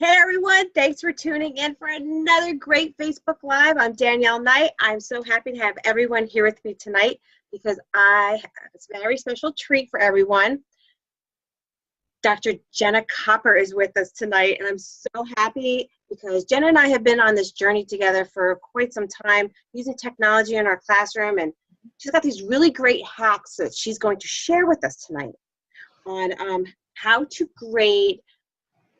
Hey everyone, thanks for tuning in for another great Facebook Live. I'm Danielle Knight. I'm so happy to have everyone here with me tonight because I have a very special treat for everyone. Dr. Jenna Copper is with us tonight, and I'm so happy because Jenna and I have been on this journey together for quite some time using technology in our classroom, and she's got these really great hacks that she's going to share with us tonight on how to grade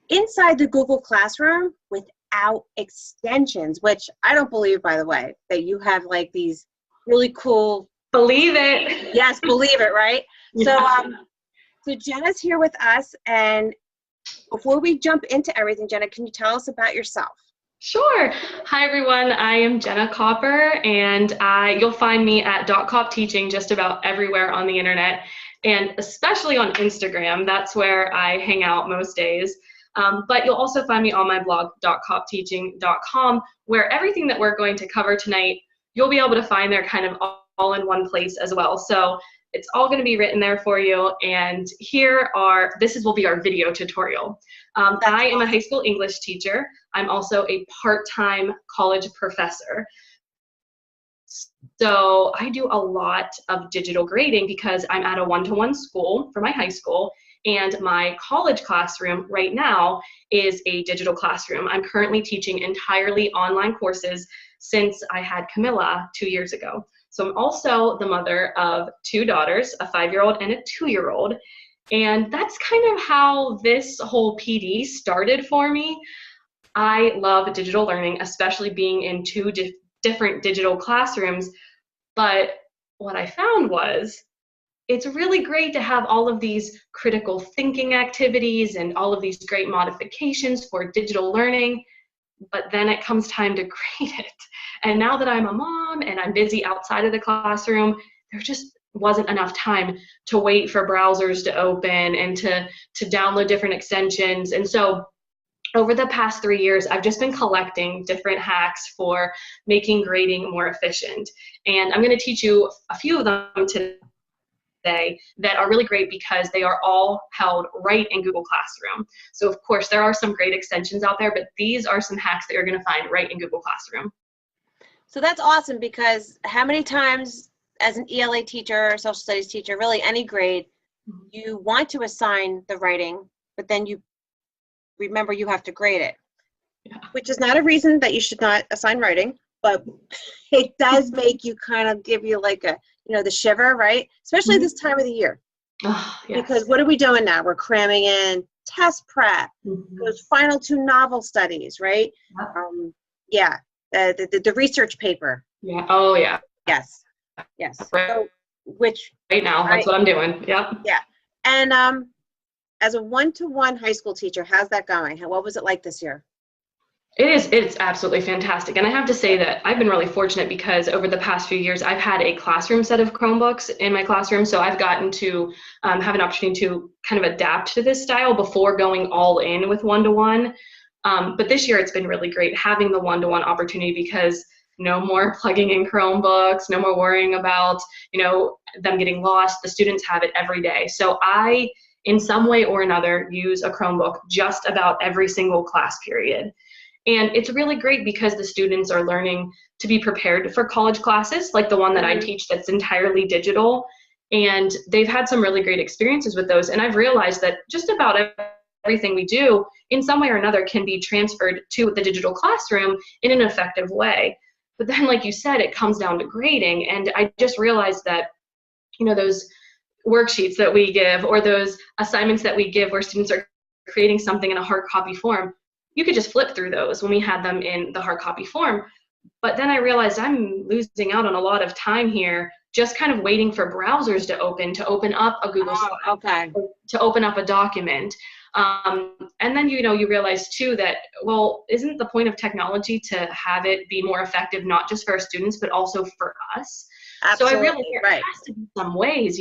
inside the Google Classroom without extensions, which I don't believe, by the way, that you have like these really cool. Believe it. Yes, believe it, right? Yeah. So Jenna's here with us, and before we jump into everything, Jenna, can you tell us about yourself? Sure. Hi everyone, I am Jenna Copper, and you'll find me at .cop Teaching just about everywhere on the internet, and especially on Instagram. That's where I hang out most days. But you'll also find me on my blog, .copteaching.com, where everything that we're going to cover tonight, you'll be able to find there kind of all in one place as well. So it's all going to be written there for you. And this will be our video tutorial. I am a high school English teacher. I'm also a part-time college professor. So I do a lot of digital grading because I'm at a one-to-one school for my high school. And my college classroom right now is a digital classroom. I'm currently teaching entirely online courses since I had Camilla 2 years ago. So I'm also the mother of 2 daughters, a 5-year-old and a 2-year-old. And that's kind of how this whole PD started for me. I love digital learning, especially being in 2 different digital classrooms. But what I found was it's really great to have all of these critical thinking activities and all of these great modifications for digital learning, but then it comes time to grade it. And now that I'm a mom and I'm busy outside of the classroom, there just wasn't enough time to wait for browsers to open and to download different extensions. And so over the past 3 years, I've just been collecting different hacks for making grading more efficient. And I'm going to teach you a few of them today that are really great because they are all held right in Google Classroom. So of course there are some great extensions out there, but these are some hacks that you're going to find right in Google Classroom. So that's awesome, because how many times as an ELA teacher, social studies teacher, really any grade, you want to assign the writing, but then you remember you have to grade it, which is not a reason that you should not assign writing, but it does make you kind of give you like a, the shiver, right? Especially this time of the year. Oh, yes. Because what are we doing now? We're cramming in test prep, those final 2 novel studies, right? The research paper. Yeah. Oh, yeah. Yes. Right. So, which right now, that's what I'm doing. Yep. Yeah. And as a one-to-one high school teacher, how's that going? What was it like this year? It's absolutely fantastic. And I have to say that I've been really fortunate because over the past few years, I've had a classroom set of Chromebooks in my classroom. So I've gotten to have an opportunity to kind of adapt to this style before going all in with one-to-one. But this year, it's been really great having the one-to-one opportunity because no more plugging in Chromebooks, no more worrying about, them getting lost. The students have it every day. So I, in some way or another, use a Chromebook just about every single class period. And it's really great because the students are learning to be prepared for college classes, like the one that I teach that's entirely digital. And they've had some really great experiences with those. And I've realized that just about everything we do in some way or another can be transferred to the digital classroom in an effective way. But then, like you said, it comes down to grading. And I just realized that, those worksheets that we give or those assignments that we give where students are creating something in a hard copy form, you could just flip through those when we had them in the hard copy form. But then I realized I'm losing out on a lot of time here, just kind of waiting for browsers to open up a Google slide, to open up a document. And then, you realize too that, well, isn't the point of technology to have it be more effective, not just for our students, but also for us? Absolutely. So I realized there has to be some ways,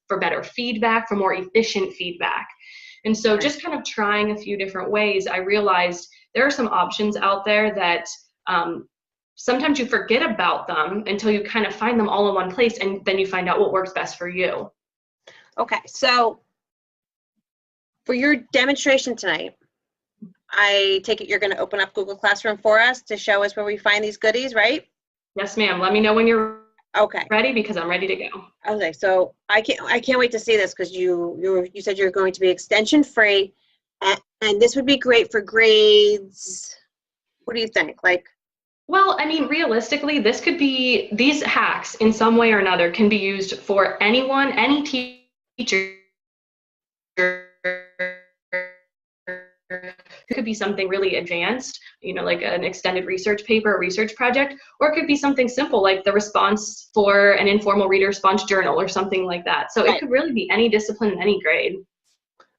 for better feedback, for more efficient feedback. And so just kind of trying a few different ways, I realized there are some options out there that sometimes you forget about them until you kind of find them all in one place, and then you find out what works best for you. Okay, so for your demonstration tonight, I take it you're going to open up Google Classroom for us to show us where we find these goodies, right? Yes, ma'am. Let me know when you're Okay. ready because I'm ready to go. Okay, so I can't wait to see this because you said you're going to be extension free, and this would be great for grades. What do you think? Like, Well, I mean, realistically, these hacks in some way or another can be used for anyone, any teacher. It could be something really advanced, like an extended research paper, a research project, or it could be something simple like the response for an informal reader response journal or something like that. So right. It could really be any discipline, any grade.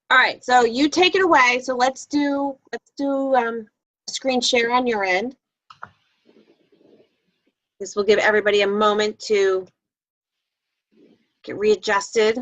All right, so you take it away. So let's do screen share on your end. This will give everybody a moment to get readjusted.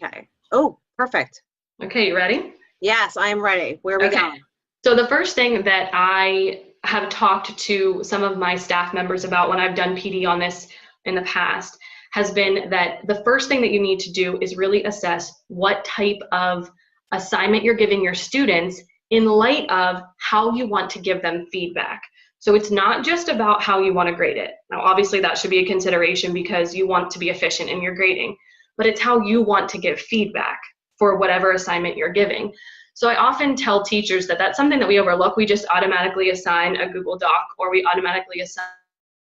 Okay. Oh, perfect. Okay, you ready? Yes, I am ready. Where are we going? So the first thing that I have talked to some of my staff members about when I've done PD on this in the past has been that the first thing that you need to do is really assess what type of assignment you're giving your students in light of how you want to give them feedback. So it's not just about how you want to grade it. Now, obviously that should be a consideration because you want to be efficient in your grading, but it's how you want to give feedback for whatever assignment you're giving. So I often tell teachers that that's something that we overlook. We just automatically assign a Google Doc or we automatically assign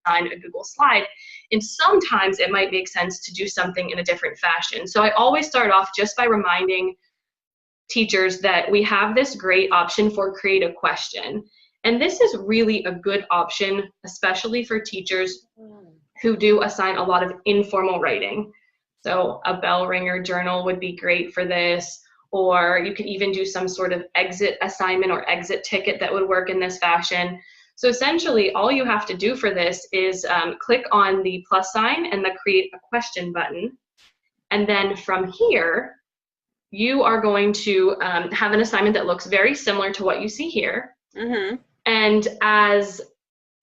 a Google slide. And sometimes it might make sense to do something in a different fashion. So I always start off just by reminding teachers that we have this great option for create a question. And this is really a good option, especially for teachers who do assign a lot of informal writing. So a bell ringer journal would be great for this, or you could even do some sort of exit assignment or exit ticket that would work in this fashion. So essentially, all you have to do for this is click on the plus sign and the create a question button. And then from here, you are going to have an assignment that looks very similar to what you see here. Mm-hmm. And as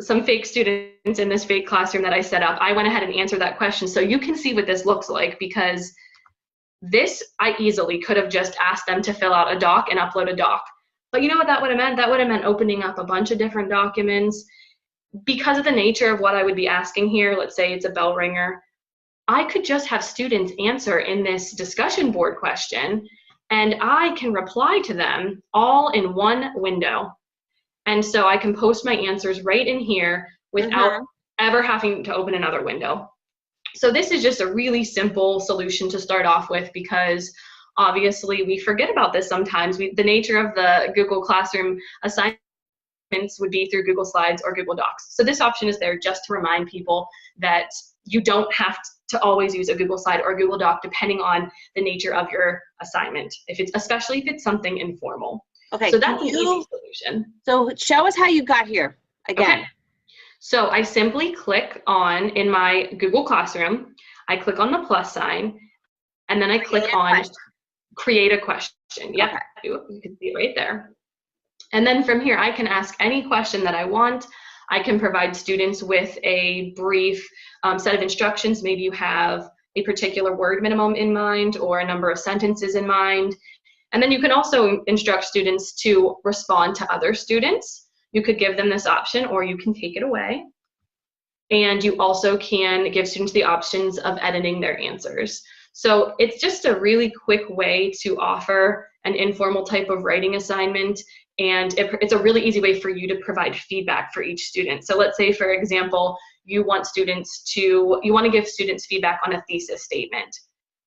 some fake students in this fake classroom that I set up, I went ahead and answered that question. So you can see what this looks like, because this, I easily could have just asked them to fill out a doc and upload a doc. But you know what that would have meant? That would have meant opening up a bunch of different documents. Because of the nature of what I would be asking here, let's say it's a bell ringer, I could just have students answer in this discussion board question, and I can reply to them all in one window. And so I can post my answers right in here without ever having to open another window. So this is just a really simple solution to start off with, because obviously we forget about this sometimes. The nature of the Google Classroom assignments would be through Google Slides or Google Docs. So this option is there just to remind people that you don't have to always use a Google Slide or a Google Doc depending on the nature of your assignment, especially if it's something informal. Okay, so that's an easy solution. So show us how you got here again. Okay. So I simply click on, in my Google Classroom, I click on the plus sign, and then I click on create a question. Yeah, okay. You can see it right there. And then from here, I can ask any question that I want. I can provide students with a brief set of instructions. Maybe you have a particular word minimum in mind or a number of sentences in mind. And then you can also instruct students to respond to other students. You could give them this option, or you can take it away. And you also can give students the options of editing their answers. So it's just a really quick way to offer an informal type of writing assignment. And it's a really easy way for you to provide feedback for each student. So let's say, for example, you want to give students feedback on a thesis statement.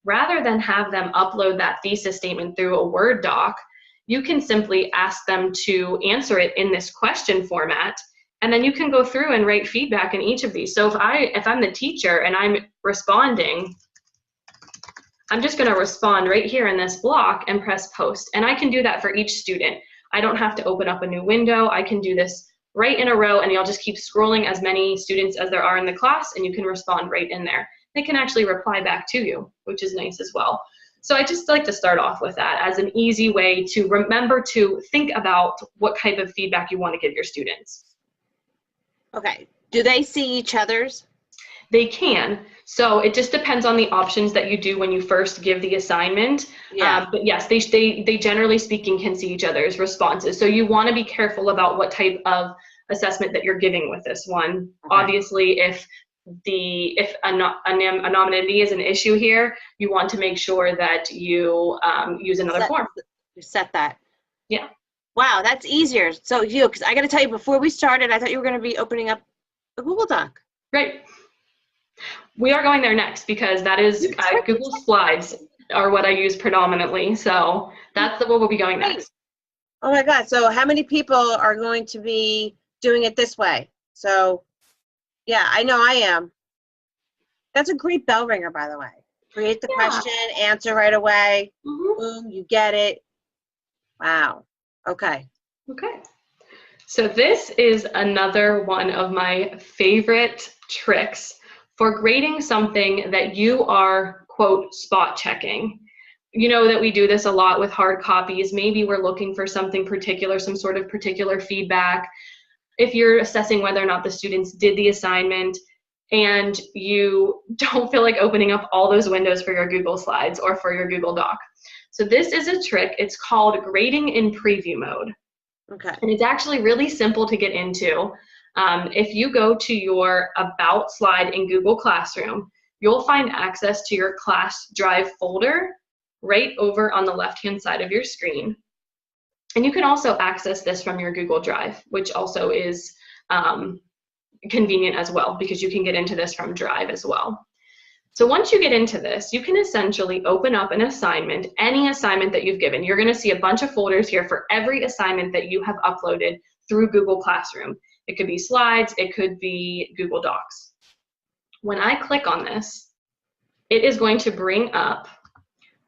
Rather than have them upload that thesis statement through a Word doc, you can simply ask them to answer it in this question format, and then you can go through and write feedback in each of these. So if I'm the teacher and I'm responding, I'm just going to respond right here in this block and press post. And I can do that for each student. I don't have to open up a new window. I can do this right in a row, and you'll just keep scrolling as many students as there are in the class, and you can respond right in there. They can actually reply back to you, which is nice as well. So I just like to start off with that as an easy way to remember to think about what type of feedback you want to give your students. Okay. Do they see each other's? They can. So it just depends on the options that you do when you first give the assignment. Yeah. But yes, they generally speaking can see each other's responses. So you want to be careful about what type of assessment that you're giving with this one. Okay. Obviously, if anonymity is an issue here, you want to make sure that you use another form. You set that. Yeah. Wow, that's easier. So because I got to tell you, before we started, I thought you were going to be opening up a Google Doc. Great. We are going there next because that is Google Slides are what I use predominantly. So that's what we'll be going next. Oh my God. So how many people are going to be doing it this way? So yeah, I know I am. That's a great bell ringer, by the way. Create the question, answer right away. Boom, you get it. Wow. Okay. Okay. So this is another one of my favorite tricks for grading something that you are, quote, spot checking. You know that we do this a lot with hard copies. Maybe we're looking for something particular, some sort of particular feedback. If you're assessing whether or not the students did the assignment and you don't feel like opening up all those windows for your Google Slides or for your Google Doc. So this is a trick. It's called grading in preview mode. Okay. And it's actually really simple to get into. If you go to your About slide in Google Classroom, you'll find access to your class drive folder right over on the left-hand side of your screen. And you can also access this from your Google Drive, which also is convenient as well because you can get into this from Drive as well. So once you get into this, you can essentially open up an assignment, any assignment that you've given. You're going to see a bunch of folders here for every assignment that you have uploaded through Google Classroom. It could be slides, it could be Google Docs. When I click on this, it is going to bring up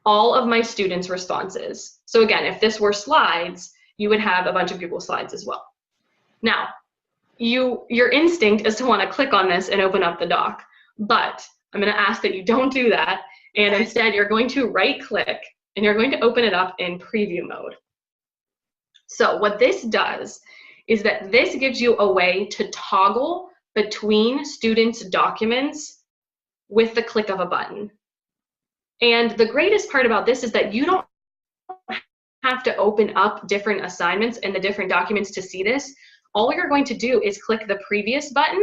all of my students' responses. So again, if this were slides, you would have a bunch of Google Slides as well. Now, your instinct is to want to click on this and open up the doc, but I'm going to ask that you don't do that, and instead you're going to right-click and you're going to open it up in preview mode. So what this does is that this gives you a way to toggle between students' documents with the click of a button. And the greatest part about this is that you don't have to open up different assignments and the different documents to see this. All you're going to do is click the previous button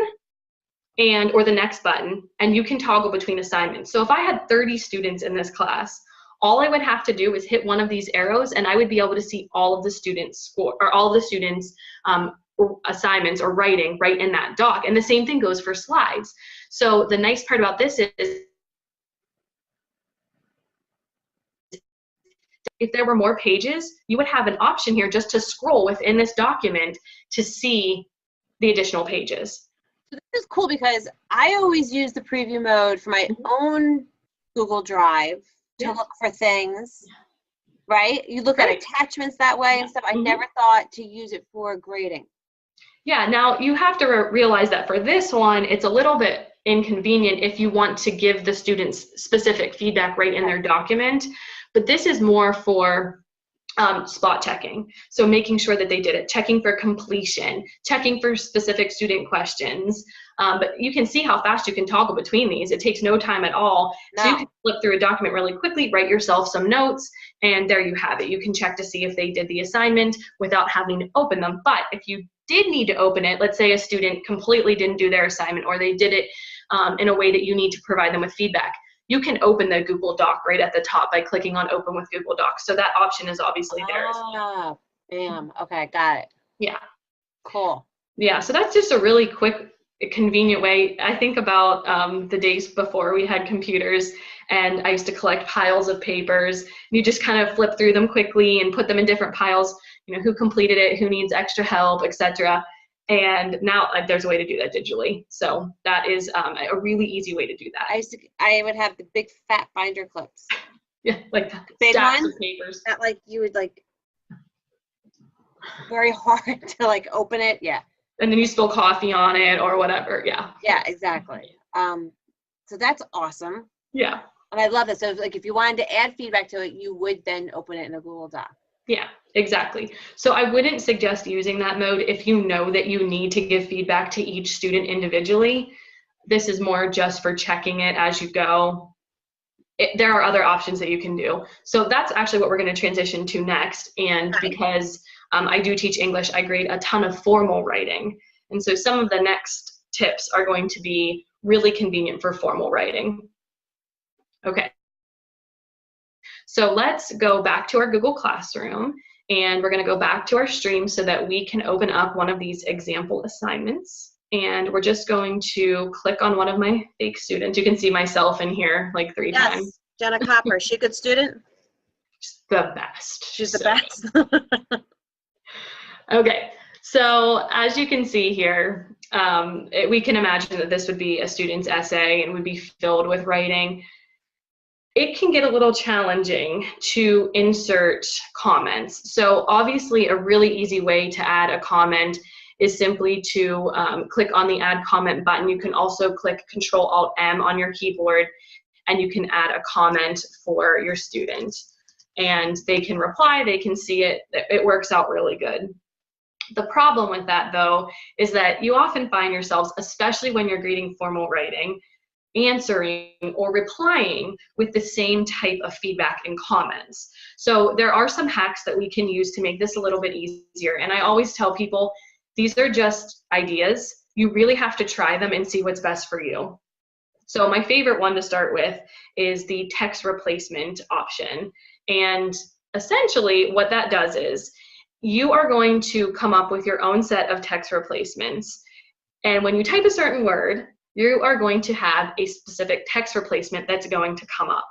or the next button, and you can toggle between assignments. So if I had 30 students in this class, all I would have to do is hit one of these arrows and I would be able to see all of the students' score, or all of the students' assignments or writing right in that doc. And the same thing goes for slides. So the nice part about this is if there were more pages, you would have an option here just to scroll within this document to see the additional pages. So this is cool because I always use the preview mode for my own Google Drive to look for things, right? You look at attachments that way and stuff. I never thought to use it for grading. Yeah, now you have to realize that for this one, it's a little bit inconvenient if you want to give the students specific feedback right in their document, but this is more for spot checking. So making sure that they did it, checking for completion, checking for specific student questions. But you can see how fast you can toggle between these. It takes no time at all. No. So you can flip through a document really quickly, write yourself some notes, and there you have it. You can check to see if they did the assignment without having to open them. But if you did need to open it, let's say a student completely didn't do their assignment or they did it in a way that you need to provide them with feedback, you can open the Google Doc right at the top by clicking on Open with Google Docs. So that option is obviously there. Ah, bam. Okay, got it. Yeah. Cool. Yeah, so that's just a really quick, convenient way. I think about the days before we had computers, and I used to collect piles of papers. You just kind of flip through them quickly and put them in different piles, you know, who completed it, who needs extra help, etc. And now there's a way to do that digitally. So that is a really easy way to do that. I would have the big fat binder clips. Yeah, like that. Big Stacks ones of papers. that like you would like very hard to like open it. Yeah. And then you spill coffee on it or whatever. Yeah. Yeah, exactly. So that's awesome. Yeah. And I love it. So like if you wanted to add feedback to it, you would then open it in a Google Doc. Yeah, exactly. So I wouldn't suggest using that mode if you know that you need to give feedback to each student individually. this is more just for checking it as you go. There are other options that you can do. So that's actually what we're going to transition to next. And because I do teach English, I grade a ton of formal writing. And so some of the next tips are going to be really convenient for formal writing. Okay. So let's go back to our Google Classroom, and we're going to go back to our stream so that we can open up one of these example assignments. And we're just going to click on one of my fake students. You can see myself in here like 3 times. Yes, Jenna Copper. Is she a good student? She's the best. She's the best. Okay, so as you can see here, we can imagine that this would be a student's essay and would be filled with writing. It can get a little challenging to insert comments. So obviously a really easy way to add a comment is simply to click on the add comment button. You can also click Control-Alt-M on your keyboard, and you can add a comment for your student. And they can reply, they can see it. It works out really good. The problem with that, though, is that you often find yourselves, especially when you're grading formal writing, answering or replying with the same type of feedback and comments. So there are some hacks that we can use to make this a little bit easier. And I always tell people, these are just ideas. You really have to try them and see what's best for you. So my favorite one to start with is the text replacement option. And essentially what that does is you are going to come up with your own set of text replacements. And when you type a certain word, you are going to have a specific text replacement that's going to come up.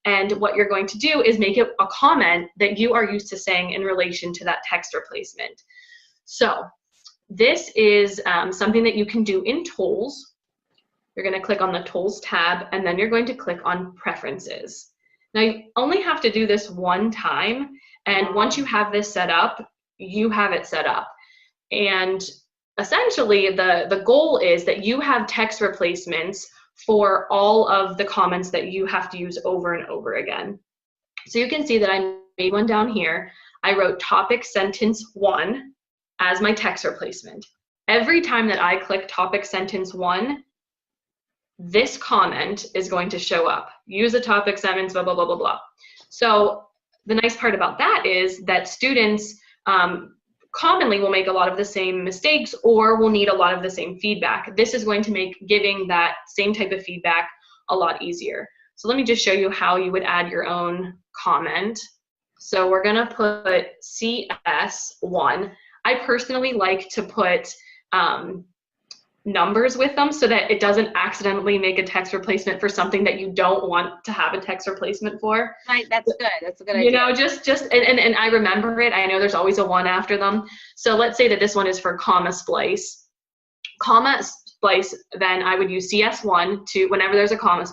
And what you're going to do is make it a comment that you are used to saying in relation to that text replacement. So this is something that you can do in Tools. You're going to click on the Tools tab, and then you're going to click on Preferences. Now you only have to do this one time, and once you have this set up, you have it set up. And essentially the goal is that you have text replacements for all of the comments that you have to use over and over again. So you can see that I made one down here. I wrote topic sentence 1 as my text replacement. Every time that I click topic sentence 1, this comment is going to show up. Use a topic sentence, blah, blah, blah, blah, blah. So the nice part about that is that students commonly will make a lot of the same mistakes or will need a lot of the same feedback. This is going to make giving that same type of feedback a lot easier. So let me just show you how you would add your own comment. So we're gonna put CS1. I personally like to put numbers with them so that it doesn't accidentally make a text replacement for something that you don't want to have a text replacement for. Right, that's good. That's a good idea. You know, and I remember it. I know there's always a 1 after them. So let's say that this one is for comma splice. Comma splice, then I would use CS1 to whenever there's a comma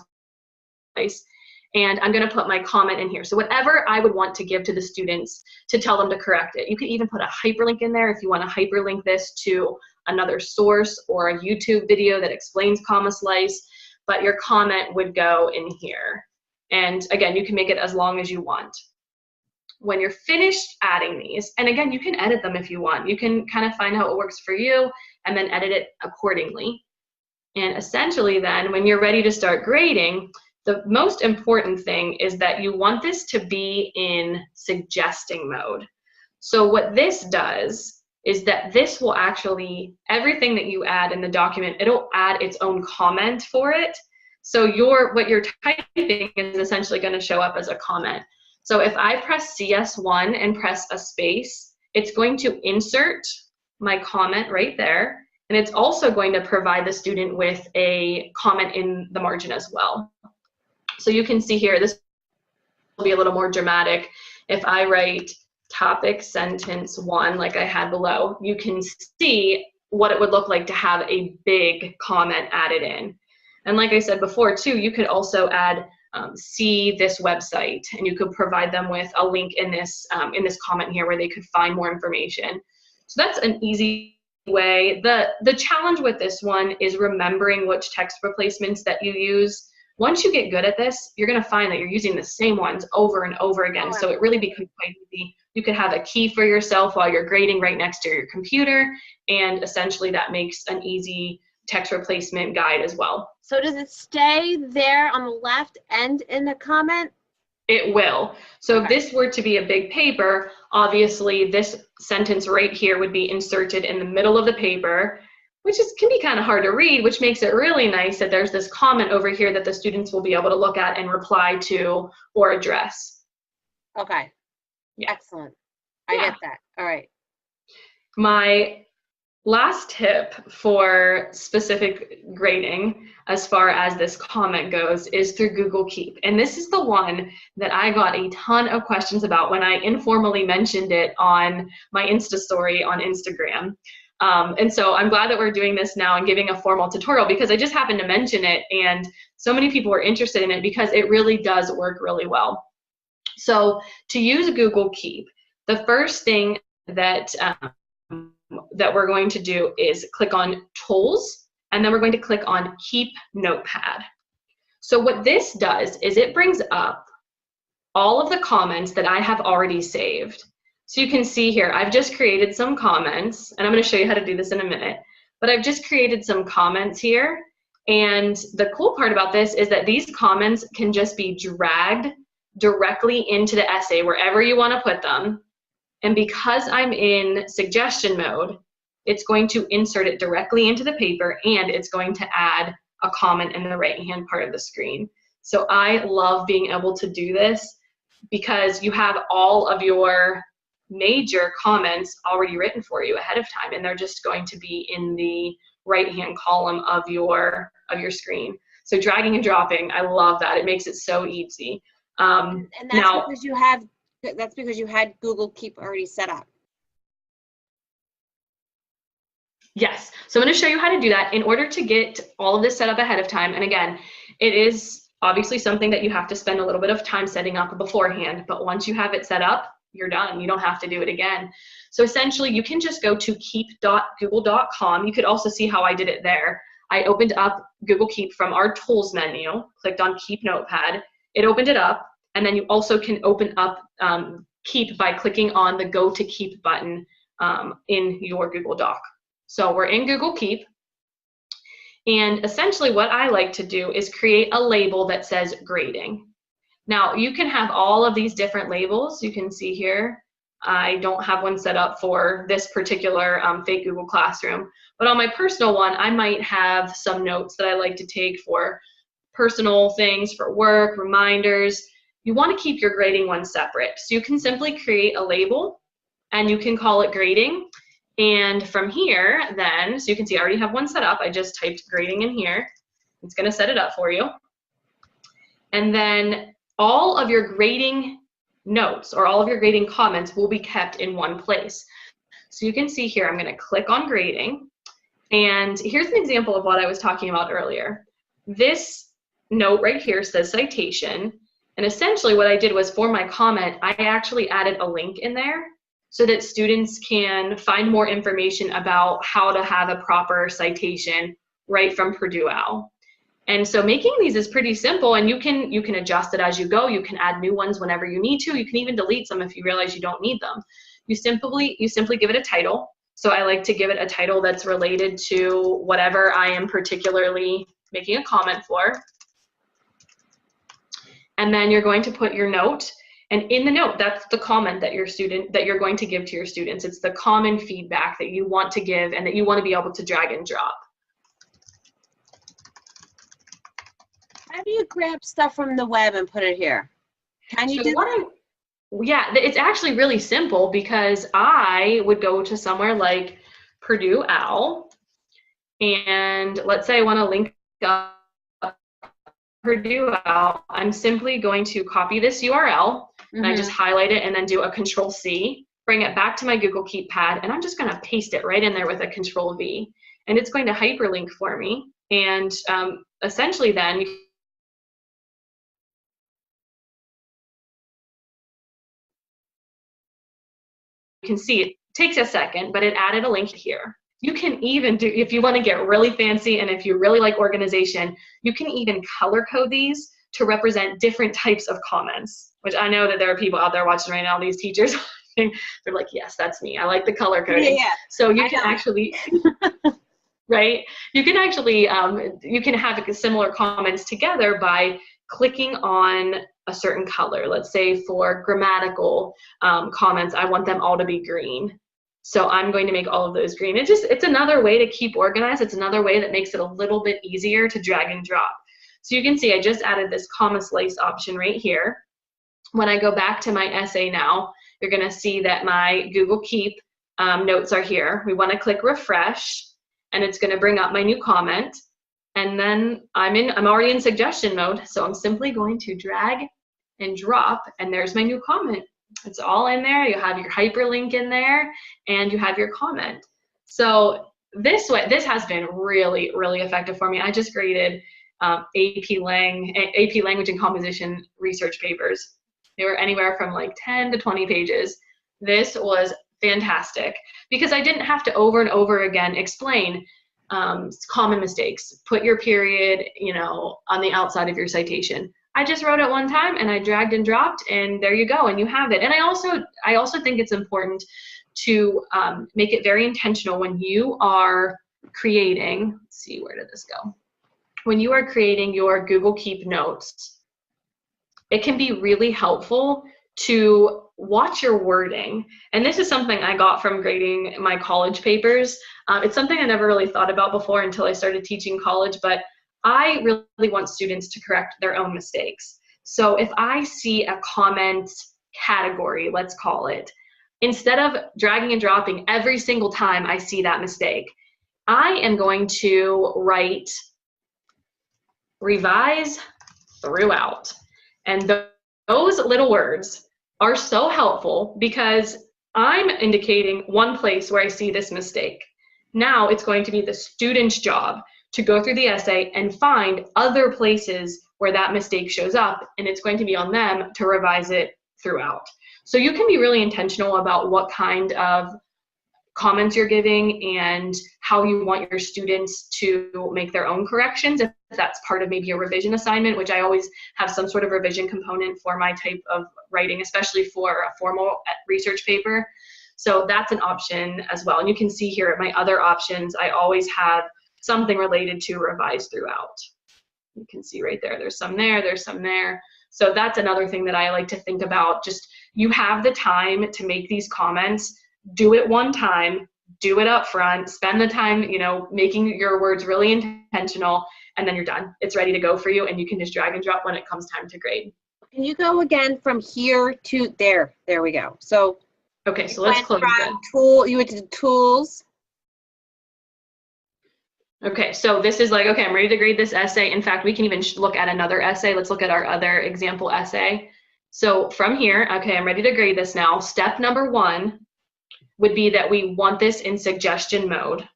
splice. And I'm going to put my comment in here. So whatever I would want to give to the students to tell them to correct it. You could even put a hyperlink in there if you want to hyperlink this to another source or a YouTube video that explains comma slice, but your comment would go in here. And again, you can make it as long as you want. When you're finished adding these, and again, you can edit them if you want. You can kind of find how it works for you and then edit it accordingly. And essentially then, when you're ready to start grading, the most important thing is that you want this to be in suggesting mode. So what this does is that this will actually, everything that you add in the document, it'll add its own comment for it. So what you're typing is essentially going to show up as a comment. So if I press CS1 and press a space, it's going to insert my comment right there. And it's also going to provide the student with a comment in the margin as well. So you can see here, this will be a little more dramatic. If I write topic sentence 1 like I had below, you can see what it would look like to have a big comment added in. And like I said before too, you could also add see this website, and you could provide them with a link in this comment here where they could find more information. So that's an easy way. The challenge with this one is remembering which text replacements that you use. Once you get good at this, you're going to find that you're using the same ones over and over again. So it really becomes quite easy. You could have a key for yourself while you're grading right next to your computer, and essentially that makes an easy text replacement guide as well. So does it stay there on the left and in the comment? It will. So Okay. if this were to be a big paper, obviously this sentence right here would be inserted in the middle of the paper, which can be kind of hard to read, which makes it really nice that there's this comment over here that the students will be able to look at and reply to or address. Okay. Yeah. Excellent. I get that. All right. My last tip for specific grading as far as this comment goes is through Google Keep. And this is the one that I got a ton of questions about when I informally mentioned it on my Insta story on Instagram. And so I'm glad that we're doing this now and giving a formal tutorial, because I just happened to mention it and so many people were interested in it because it really does work really well. So to use Google Keep, the first thing that we're going to do is click on Tools, and then we're going to click on Keep Notepad. So what this does is it brings up all of the comments that I have already saved. So you can see here, I've just created some comments, and I'm going to show you how to do this in a minute, but I've just created some comments here. And the cool part about this is that these comments can just be dragged directly into the essay wherever you want to put them. And because I'm in suggestion mode, it's going to insert it directly into the paper, and it's going to add a comment in the right-hand part of the screen. So I love being able to do this because you have all of your major comments already written for you ahead of time, and they're just going to be in the right-hand column of your screen. So dragging and dropping, I love that. It makes it so easy. And that's because you had Google Keep already set up. Yes, so I'm going to show you how to do that in order to get all of this set up ahead of time. And again, it is obviously something that you have to spend a little bit of time setting up beforehand, but once you have it set up, you're done. You don't have to do it again. So essentially, you can just go to keep.google.com. You could also see how I did it there. I opened up Google Keep from our Tools menu, clicked on Keep Notepad. It opened it up, and then you also can open up Keep by clicking on the Go to Keep button in your Google Doc. So we're in Google Keep, and essentially what I like to do is create a label that says grading. Now you can have all of these different labels. You can see here, I don't have one set up for this particular fake Google Classroom, but on my personal one, I might have some notes that I like to take for personal things, for work, reminders. You want to keep your grading one separate. So you can simply create a label and you can call it grading. And from here then, so you can see I already have one set up. I just typed grading in here. It's going to set it up for you. And then all of your grading notes or all of your grading comments will be kept in one place. So you can see here, I'm going to click on grading. And here's an example of what I was talking about earlier. This note right here says citation. And essentially what I did was for my comment, I actually added a link in there so that students can find more information about how to have a proper citation right from Purdue OWL. And so making these is pretty simple, and you can adjust it as you go. You can add new ones whenever you need to. You can even delete some if you realize you don't need them. You simply give it a title. So I like to give it a title that's related to whatever I am particularly making a comment for. And then you're going to put your note. And in the note, that's the comment that you're going to give to your students. It's the common feedback that you want to give and that you want to be able to drag and drop. How do you grab stuff from the web and put it here? Can you do that? Yeah, it's actually really simple, because I would go to somewhere like Purdue OWL, and let's say I want to link up Purdue OWL. I'm simply going to copy this URL, and I just highlight it and then do a Control-C, bring it back to my Google Keep pad, and I'm just going to paste it right in there with a Control-V, and it's going to hyperlink for me. And essentially then you can see it takes a second, but it added a link here. You can even do, if you want to get really fancy and if you really like organization, you can even color code these to represent different types of comments, which I know that there are people out there watching right now, these teachers, they're like, yes, that's me. I like the color coding. Yeah. So you can actually, right? You can actually, you can have similar comments together by clicking on a certain color. Let's say for grammatical comments, I want them all to be green. So I'm going to make all of those green. It's another way to keep organized. It's another way that makes it a little bit easier to drag and drop. So you can see I just added this comma slice option right here. When I go back to my essay now, you're going to see that my Google Keep notes are here. We want to click refresh, and it's going to bring up my new comment. And then I'm already in suggestion mode, so I'm simply going to drag and drop, and there's my new comment. It's all in there. You have your hyperlink in there, and you have your comment. So this has been really, really effective for me. I just graded AP Language and Composition research papers. They were anywhere from like 10 to 20 pages. This was fantastic because I didn't have to over and over again explain common mistakes. Put your period, on the outside of your citation. I just wrote it one time and I dragged and dropped, and there you go, and you have it. And I also think it's important to make it very intentional when you are creating. Let's see, where did this go? When you are creating your Google Keep notes, it can be really helpful to watch your wording. And this is something I got from grading my college papers. It's something I never really thought about before until I started teaching college, but I really want students to correct their own mistakes. So if I see a comment category, let's call it, instead of dragging and dropping every single time I see that mistake, I am going to write revise throughout. And those little words are so helpful because I'm indicating one place where I see this mistake. Now it's going to be the student's job to go through the essay and find other places where that mistake shows up, and it's going to be on them to revise it throughout. So you can be really intentional about what kind of comments you're giving and how you want your students to make their own corrections, if that's part of maybe a revision assignment, which I always have some sort of revision component for my type of writing, especially for a formal research paper. So that's an option as well. And you can see here at my other options, I always have something related to revise throughout. You can see right there, there's some there, there's some there. So that's another thing that I like to think about. Just, you have the time to make these comments. Do it one time, do it up front, spend the time, making your words really intentional, and then you're done. It's ready to go for you, and you can just drag and drop when it comes time to grade. Can you go again from here to there? There we go. So okay, so let's close that. You went to tools. Okay, so this is like, okay, I'm ready to grade this essay. In fact, we can even look at another essay. Let's look at our other example essay. So from here, okay, I'm ready to grade this now. Step number 1 would be that we want this in suggestion mode,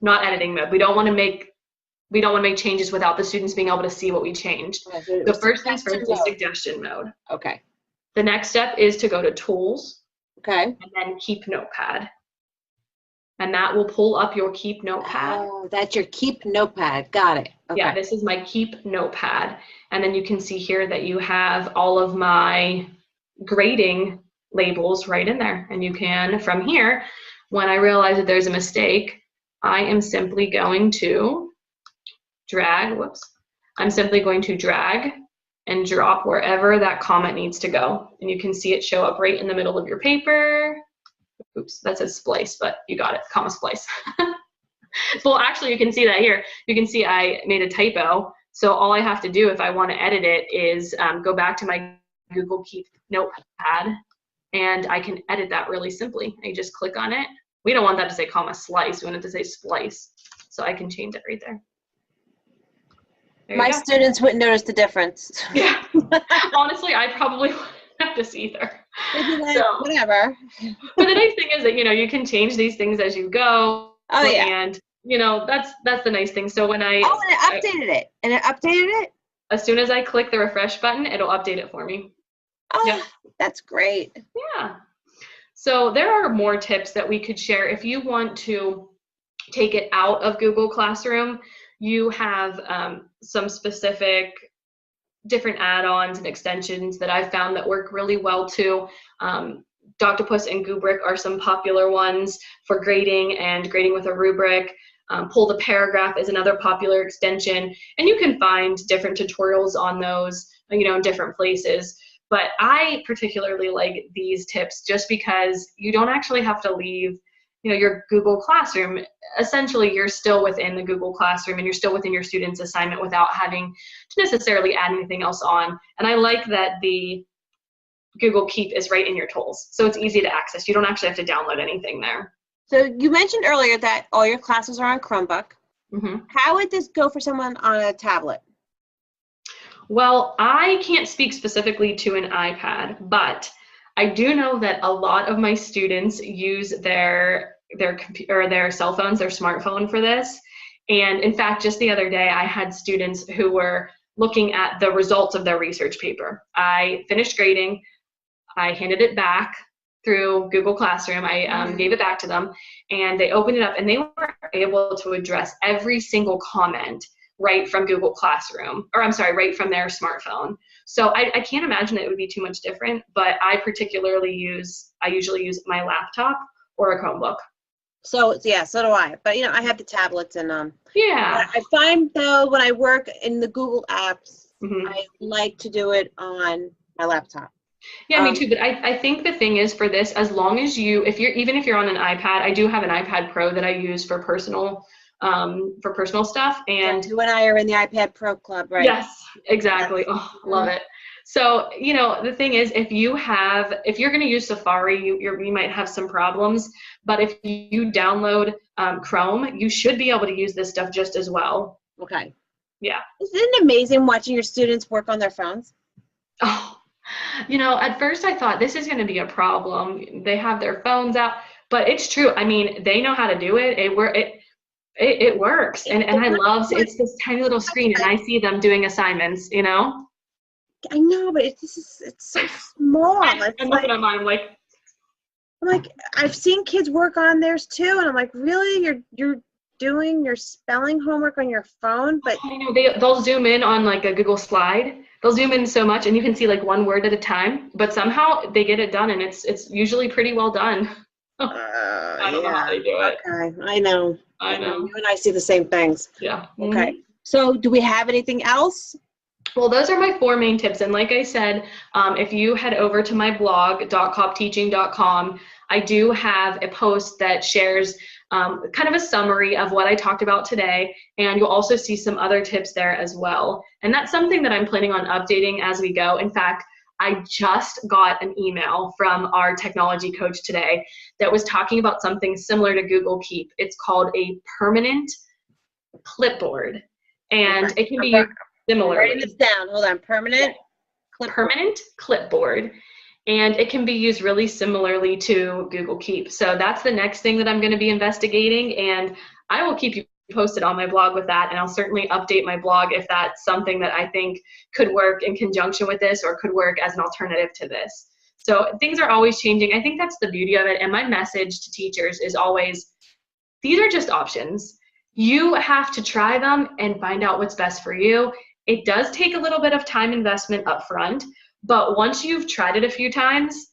not editing mode. We don't want to make changes without the students being able to see what we changed. The first things first is suggestion mode. Okay. The next step is to go to tools. Okay. And then keep notepad. And that will pull up your keep notepad. Oh, that's your keep notepad. Got it. Okay. Yeah, this is my keep notepad. And then you can see here that you have all of my grading labels right in there. And you can, from here, when I realize that there's a mistake, I am simply going to drag and drop wherever that comment needs to go. And you can see it show up right in the middle of your paper. Oops, that says splice, but you got it, comma splice. Well, actually, you can see that here. You can see I made a typo. So all I have to do if I want to edit it is go back to my Google Keep notepad, and I can edit that really simply. I just click on it. We don't want that to say comma slice. We want it to say splice. So I can change it right there. My students wouldn't notice the difference. Yeah. Honestly, I probably wouldn't notice either. So, whatever. But the nice thing is that, you can change these things as you go. Oh, yeah. And, that's the nice thing. So when and it updated it? As soon as I click the refresh button, it'll update it for me. Oh, yeah. That's great. Yeah. So there are more tips that we could share. If you want to take it out of Google Classroom, you have some specific different add-ons and extensions that I've found that work really well too. Doctopus and Gubrick are some popular ones for grading and grading with a rubric. Pull the Paragraph is another popular extension, and you can find different tutorials on those, in different places. But I particularly like these tips just because you don't actually have to leave, your Google Classroom. Essentially, you're still within the Google Classroom and you're still within your student's assignment without having to necessarily add anything else on. And I like that the Google Keep is right in your tools, so it's easy to access. You don't actually have to download anything there. So you mentioned earlier that all your classes are on Chromebook. Mm-hmm. How would this go for someone on a tablet? Well, I can't speak specifically to an iPad, but I do know that a lot of my students use their computer or their cell phones, their smartphone for this. And in fact, just the other day, I had students who were looking at the results of their research paper. I finished grading. I handed it back through Google Classroom. I gave it back to them, and they opened it up, and they were able to address every single comment right from Google Classroom, right from their smartphone. So I can't imagine that it would be too much different, but I usually use my laptop or a Chromebook. So yeah, so do I. But I have the tablets, and yeah. I find though when I work in the Google apps, Mm-hmm. I like to do it on my laptop. Yeah, me too. But I think the thing is for this, as long as even if you're on an iPad, I do have an iPad Pro that I use for personal stuff. And you and I are in the iPad Pro club, right? Yes, exactly. Oh, love it. So, the thing is, if you're going to use Safari, you might have some problems, but if you download Chrome, you should be able to use this stuff just as well. Okay. Yeah. Isn't it amazing watching your students work on their phones? Oh, at first I thought this is going to be a problem. They have their phones out, but it's true. I mean, they know how to do it. It works. And I love it's this tiny little screen, and I see them doing assignments, I know, but it's so small. I'm looking at mine, I'm like, I've seen kids work on theirs too, and I'm like, really? You're doing your spelling homework on your phone? But I know they'll zoom in on like a Google slide. They'll zoom in so much, and you can see like one word at a time. But somehow they get it done, and it's usually pretty well done. I don't know how they do it. Okay, I know. You and I see the same things. Yeah. Okay. Mm-hmm. So do we have anything else? Well, those are my 4 main tips. And like I said, if you head over to my blog, .copteaching.com, I do have a post that shares kind of a summary of what I talked about today. And you'll also see some other tips there as well. And that's something that I'm planning on updating as we go. In fact, I just got an email from our technology coach today that was talking about something similar to Google Keep. It's called a permanent clipboard. And it can be used similarly. Writing this down. Hold on. Permanent clipboard. And it can be used really similarly to Google Keep. So that's the next thing that I'm going to be investigating. And I will keep you posted on my blog with that, and I'll certainly update my blog if that's something that I think could work in conjunction with this or could work as an alternative to this. So things are always changing. I think that's the beauty of it, and my message to teachers is always, these are just options. You have to try them and find out what's best for you. It does take a little bit of time investment up front, but once you've tried it a few times,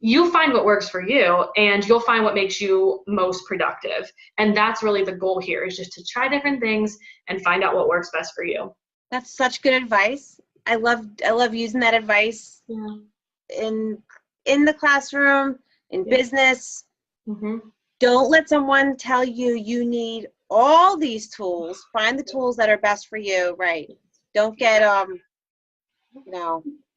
you'll find what works for you, and you'll find what makes you most productive. And that's really the goal here, is just to try different things and find out what works best for you. That's such good advice. I love using that advice in the classroom, in business. Mm-hmm. Don't let someone tell you you need all these tools. Find the tools that are best for you, right? Don't get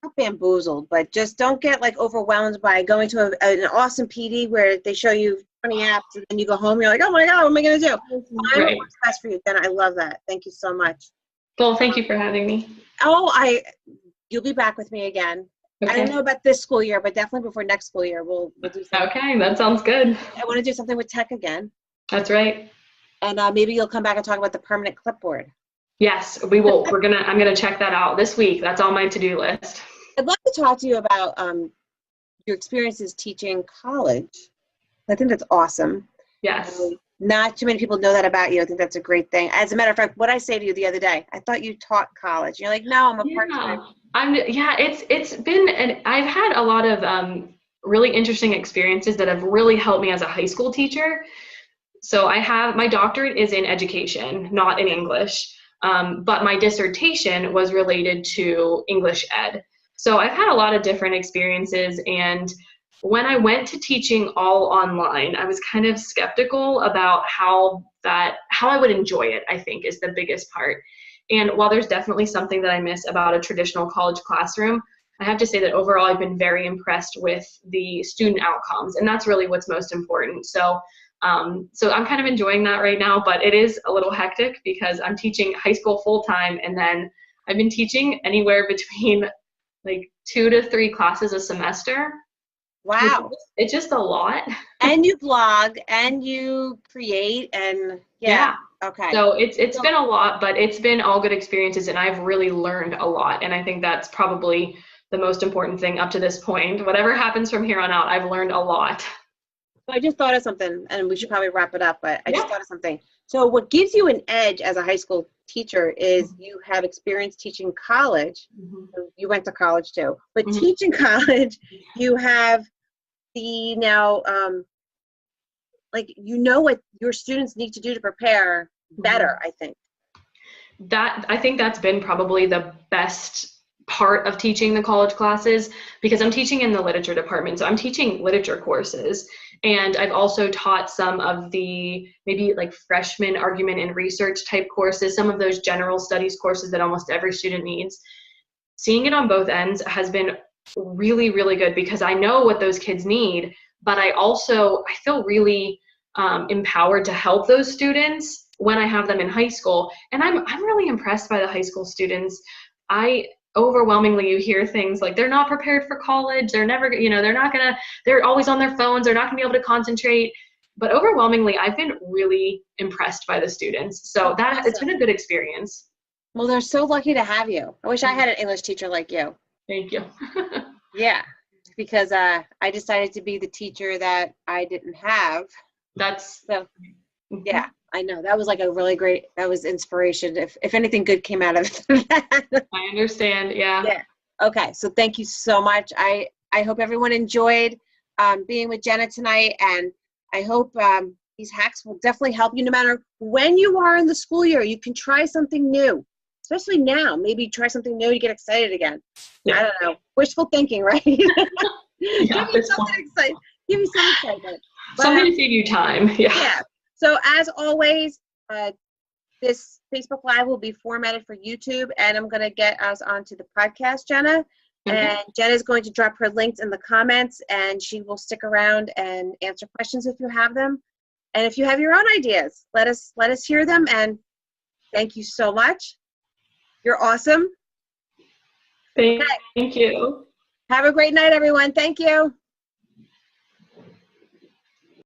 not bamboozled, but just don't get like overwhelmed by going to an awesome PD where they show you 20 apps and then you go home and you're like, oh my God, what am I going to do? Find what works best for you. Then I love that. Thank you so much. Well, thank you for having me. You'll be back with me again. Okay. I don't know about this school year, but definitely before next school year, we'll do something. Okay, that sounds good. I want to do something with tech again. That's right. And maybe you'll come back and talk about the permanent clipboard. Yes, we will. I'm gonna check that out this week. That's on my to-do list. I'd love to talk to you about your experiences teaching college. I think that's awesome. Yes. Not too many people know that about you. I think that's a great thing. As a matter of fact, what I say to you the other day, I thought you taught college. You're like, no, I'm a part-time. It's been, and I've had a lot of really interesting experiences that have really helped me as a high school teacher. So I have, my doctorate is in education, not in English, but my dissertation was related to English ed. So I've had a lot of different experiences, and when I went to teaching all online, I was kind of skeptical about how I would enjoy it, I think, is the biggest part. And while there's definitely something that I miss about a traditional college classroom, I have to say that overall I've been very impressed with the student outcomes, and that's really what's most important. So I'm kind of enjoying that right now, but it is a little hectic because I'm teaching high school full time, and then I've been teaching anywhere between like 2 to 3 classes a semester. Wow. It's just a lot. And you blog and you create and yeah. Okay. So it's been a lot, but it's been all good experiences, and I've really learned a lot. And I think that's probably the most important thing up to this point. Whatever happens from here on out, I've learned a lot. I just thought of something, and we should probably wrap it up, but I just thought of something. So what gives you an edge as a high school teacher is you have experience teaching college. You went to college too, but teaching college, you have the now, like, you know what your students need to do to prepare better, I think. I think that's been probably the best part of teaching the college classes, because I'm teaching in the literature department. So I'm teaching literature courses, and I've also taught some of the maybe like freshman argument and research type courses, some of those general studies courses that almost every student needs. Seeing it on both ends has been really, really good, because I know what those kids need, but I feel really empowered to help those students when I have them in high school. And I'm really impressed by the high school students. Overwhelmingly, you hear things like they're not prepared for college, they're always on their phones, they're not gonna be able to concentrate. But overwhelmingly, I've been really impressed by the students. So it's been a good experience. Well, they're so lucky to have you. I wish I had an English teacher like you. Thank you. Yeah, because I decided to be the teacher that I didn't have. Yeah, I know. That was like that was inspiration. If anything good came out of that. I understand, yeah. Okay, so thank you so much. I hope everyone enjoyed being with Jenna tonight, and I hope these hacks will definitely help you no matter when you are in the school year. You can try something new, especially now. Maybe try something new to get excited again. I don't know. Wishful thinking, right? Give me something exciting. Give me some excitement. Something to save you time. Yeah. So as always, this Facebook Live will be formatted for YouTube, and I'm going to get us onto the podcast, Jenna. And Jenna's going to drop her links in the comments, and she will stick around and answer questions if you have them. And if you have your own ideas, let us hear them. And thank you so much. You're awesome. Thank you. Have a great night, everyone. Thank you.